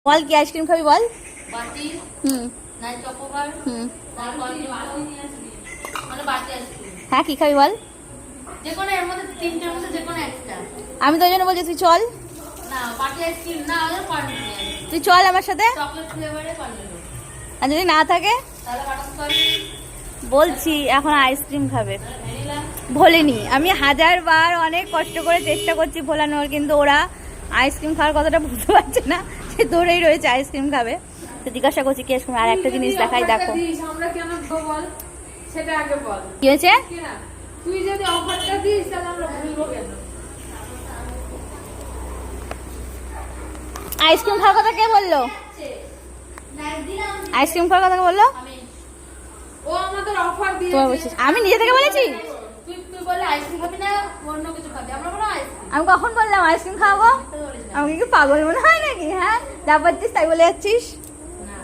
বল কি আইসক্রিম খাবি বল। বাটি হুম নাই চকোবার মানে বাটি আইসক্রিম হ্যাঁ কি খাবি বল। যে কোনো এর মধ্যে তিনটের মধ্যে যে কোনো একটা। আমি তো ওই জন্য বলছি তুই চল, না বাটি আইসক্রিম না হলে কর্নেলো, তুই চল আমার সাথে। চকলেট ফ্লেভারে কর্নেলো, আর যদি না থাকে তাহলে বাটারস্কচ, বলছি এখন আইসক্রিম খাবে। ভ্যানিলা। ভোলেনি, আমি হাজারবার অনেক কষ্ট করে চেষ্টা করছি ভোলানোর, কিন্তু ওরা আইসক্রিম খাওয়ার কথাটা বুঝতে পারছে না, সে ধরেই রয়েছে আইসক্রিম খাবে। তো জিজ্ঞাসা করছি কি আইসক্রিম। আর একটা জিনিস দেখাই, দেখো আমরা কেন দেবো বল, সেটা আগে বল। কি হয়েছে। কি না, তুই যদি অফারটা দিস তাহলে আমরা ভুলবো কেন? আইসক্রিম খাওয়ার কথা কে বললো, আইসক্রিম খাওয়ার কথা কে বললো। ও আমাদের অফার তোমার দিয়েছে। বলছিস আমি নিজে থেকে বলেছি। তুই বললে আইসক্রিম খাবি না অন্য কিছু খাবি, আমরা বলো আইসক্রিম আমি কখন বললাম আইসক্রিম খাওয়াবো। আমাকে কি পাগল মনে হয় নাকি? হ্যাঁ যা পাচ্ছিস তাই বলে যাচ্ছিস। না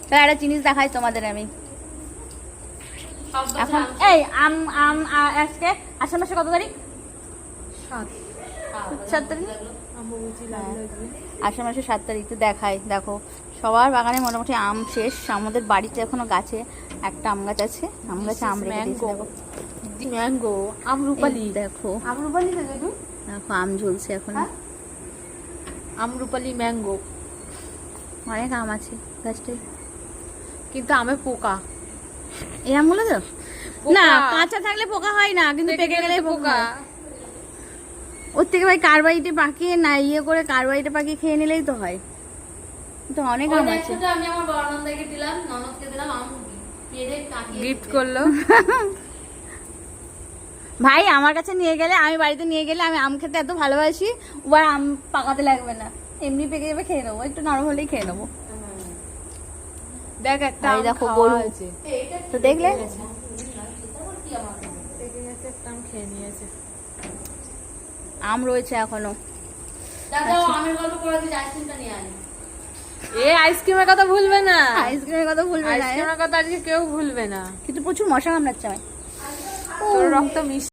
তাহলে একটা জিনিস দেখাই তোমাদের আমি সব এখন। এই আম আম আজকে আষাঢ় মাসে কত তারিখ? 7 তারিখ। আষাঢ় মাসে 7 তারিখ। তো দেখাই, দেখো সবার বাগানে মোটামুটি আম শেষ। আমাদের বাড়িতে এখনো গাছে একটা আম গাছ আছে, আম গাছে আম রেখে দিয়েছে। দেখো ম্যাঙ্গো, আমরুপালি। দেখো আমরুপালি তো দেখো, দেখো আম ঝুলছে এখন। আমরুপালি ম্যাঙ্গো। অনেক আম আছে গাছটায়, কিন্তু আমে পোকা। এই আমগুলো তো পোকা। না কাঁচা থাকলে পোকা হয় না, কিন্তু পেকে গেলে পোকা হয়। ওর থেকে ভাই কারবাইটে পাকিয়ে না ইয়ে করে কারবাইটে পাকিয়ে খেয়ে নিলেই তো হয়। তো অনেক আম আছে। আমি আমার বড় ননদকে দিলাম, ননদকে দিলাম আম পেড়ে কাটিয়ে গিফট করলো। ভাই আমার কাছে নিয়ে গেলে, আমি বাড়িতে নিয়ে গেলে আমি আম খেতে এত ভালোবাসি, ওবার আম পাকাতে লাগবে না, এমনি পেকে যাবে খেয়ে নেবো, একটু নরম হলেই খেয়ে নেবো। দেখ একটা এই আম দেখো খাওয়া গরু। হয়েছে। তো দেখলে পেকে গেছে, একটা আম খেয়ে নিয়েছে। আম রয়েছে এখনো। দাদা আমের গল্প করে দিই, আইসক্রিমটা নিয়ে আনি। এ আইসক্রিমের কথা ভুলবে না, আইসক্রিমের কথা ভুলবে না, আইসক্রিমের কথা আজকে কেউ ভুলবে না। কিন্তু প্রচুর মশা কামড়াচ্ছে আমায়। তোর রক্ত মিষ্টি।